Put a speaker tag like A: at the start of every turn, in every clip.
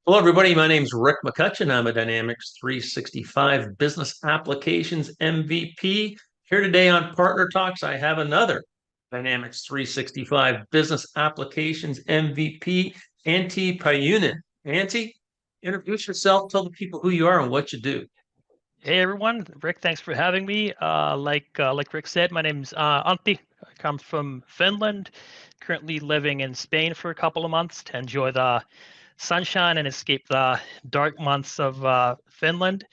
A: Hello, everybody. My name's Rick McCutcheon. I'm a Dynamics 365 Business Applications MVP. Here today on Partner Talks, I have another Dynamics 365 Business Applications MVP, Antti Pajunen. Antti, introduce yourself, tell the people who you are and what you do.
B: Hey everyone, Rick, thanks for having me. Like Rick said, my name's Antti. I come from Finland. Currently living in Spain for a couple of months to enjoy the sunshine and escape the dark months of Finland.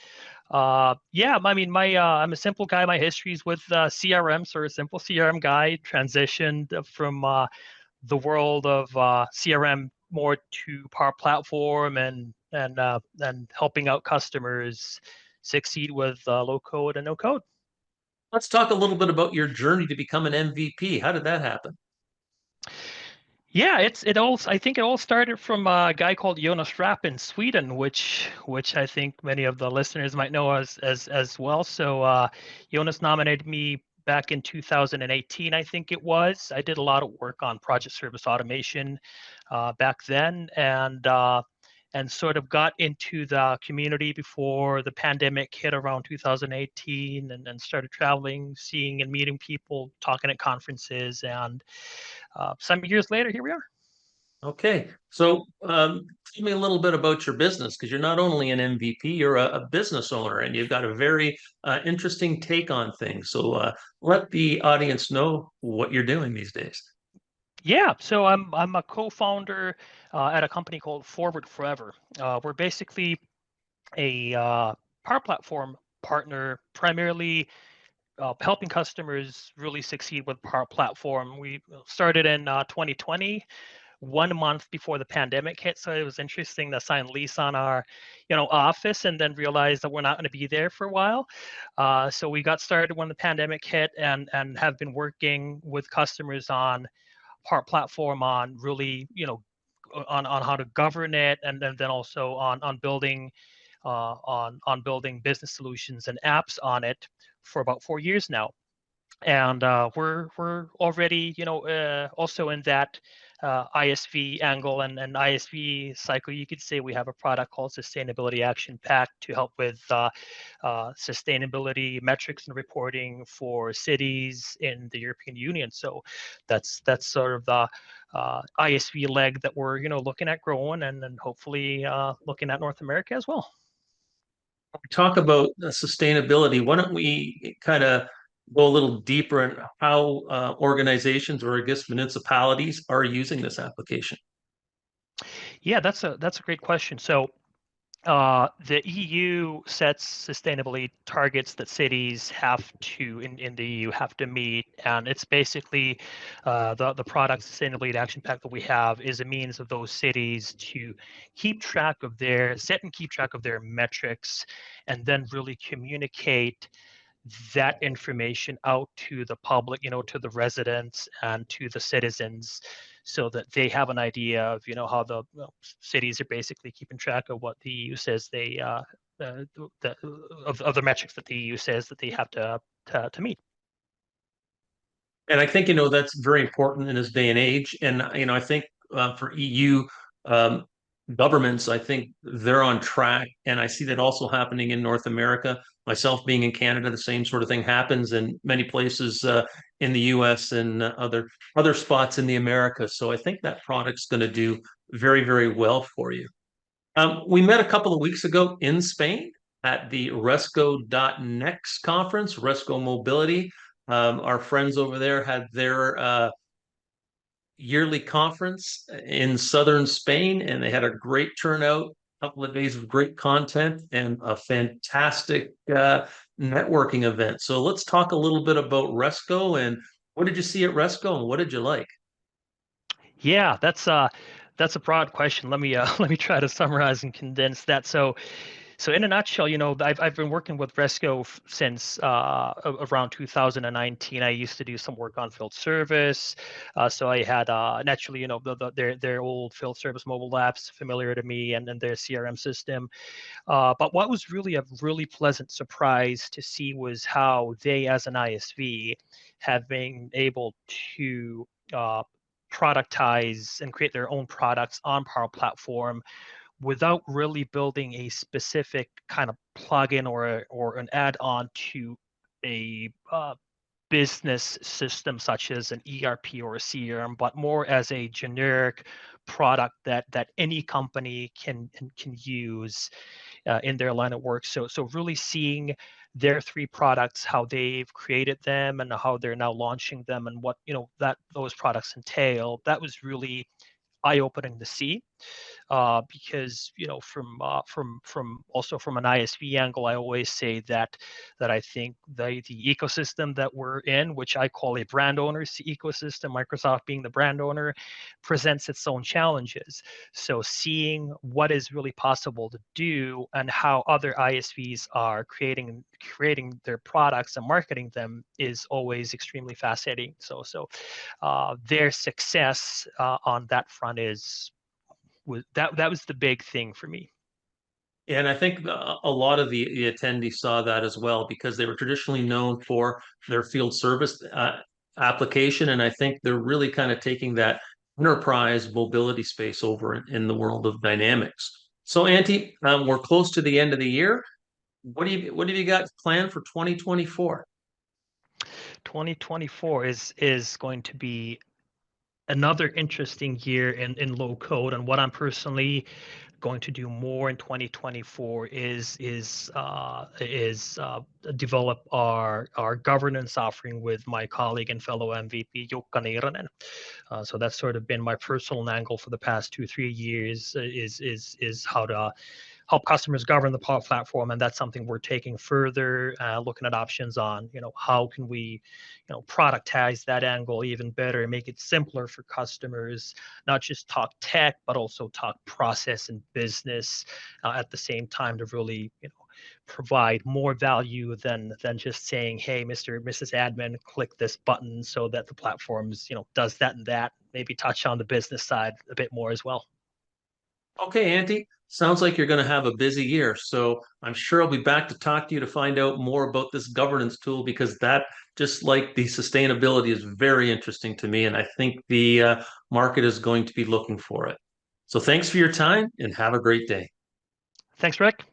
B: Yeah, I mean, I'm a simple guy. My history is with CRM, so a simple CRM guy. Transitioned from the world of CRM more to Power Platform and helping out customers succeed with low code and no code.
A: Let's talk a little bit about your journey to become an MVP. How did that happen?
B: Yeah, it all. I think it all started from a guy called Jonas Rapp in Sweden, which I think many of the listeners might know as well. So Jonas nominated me back in 2018, I think it was. I did a lot of work on project service automation back then, and sort of got into the community before the pandemic hit around 2018, and started traveling, seeing and meeting people, talking at conferences, and some years later, here we are.
A: Okay, so tell me a little bit about your business because you're not only an MVP, you're a business owner and you've got a very interesting take on things. So let the audience know what you're doing these days.
B: Yeah, so I'm a co-founder at a company called Forward Forever. We're basically a Power Platform partner, primarily helping customers really succeed with Power Platform. We started in 2020, 1 month before the pandemic hit. So it was interesting to sign a lease on our, office and then realize that we're not going to be there for a while. So we got started when the pandemic hit and have been working with customers on Power Platform on really, on how to govern it, and then also on building on building business solutions and apps on it for about 4 years now. And we're already, also in that ISV angle and ISV cycle. You could say we have a product called Sustainability Action Pack to help with sustainability metrics and reporting for cities in the European Union. So that's sort of the ISV leg that we're, looking at growing, and hopefully looking at North America as well.
A: Talk about sustainability. Why don't we kind of go a little deeper in how organizations or I guess municipalities are using this application?
B: Yeah, that's a great question. So the EU sets sustainability targets that cities have to in the EU have to meet, and it's basically the product sustainability action pack that we have is a means of those cities to set and keep track of their metrics, and then really communicate that information out to the public, to the residents and to the citizens, so that they have an idea of, how the cities are basically keeping track of what the EU says the, of the metrics that the EU says that they have to meet.
A: And I think, that's very important in this day and age. And, I think for EU um, governments, I think they're on track. And I see that also happening in North America. Myself being in Canada, the same sort of thing happens in many places in the US and other spots in the Americas. So I think that product's going to do very, very well for you. We met a couple of weeks ago in Spain at the Resco.NEXT conference, Resco Mobility. Our friends over there had their yearly conference in southern Spain, and they had a great turnout, a couple of days of great content, and a fantastic networking event. So let's talk a little bit about Resco and what did you see at Resco and what did you like?
B: Yeah, that's a broad question. Let me let me try to summarize and condense that. So in a nutshell, I've been working with Resco since around 2019. I used to do some work on field service, so I had naturally, their old field service mobile apps familiar to me, and their CRM system. But what was really a really pleasant surprise to see was how they, as an ISV, have been able to productize and create their own products on Power Platform without really building a specific kind of plugin or an add-on to a business system such as an ERP or a CRM, but more as a generic product that any company can use in their line of work. So really seeing their three products, how they've created them, and how they're now launching them, and what that those products entail. That was really eye-opening to see because from also from an ISV angle, I always say that I think the ecosystem that we're in, which I call a brand owner's ecosystem, Microsoft being the brand owner, presents its own challenges. So seeing what is really possible to do and how other ISVs are creating their products and marketing them is always extremely fascinating. So their success on that front that was the big thing for me.
A: And I think a lot of the attendees saw that as well because they were traditionally known for their field service application. And I think they're really kind of taking that enterprise mobility space over in the world of dynamics. So, Antti, we're close to the end of the year. What have you got planned for 2024?
B: 2024 is going to be another interesting year in low code, and what I'm personally going to do more in 2024 is develop our governance offering with my colleague and fellow MVP Jukka Niiranen. So that's sort of been my personal angle for the past 2-3 years is how to help customers govern the platform, and that's something we're taking further, looking at options on how can we productize that angle even better and make it simpler for customers, not just talk tech but also talk process and business at the same time to really provide more value than just saying, hey, Mrs. Admin, click this button so that the platforms does that and that. Maybe touch on the business side a bit more as well.
A: Okay, Antti, sounds like you're going to have a busy year. So I'm sure I'll be back to talk to you to find out more about this governance tool because that, just like the sustainability, is very interesting to me. And I think the market is going to be looking for it. So thanks for your time and have a great day.
B: Thanks, Rick.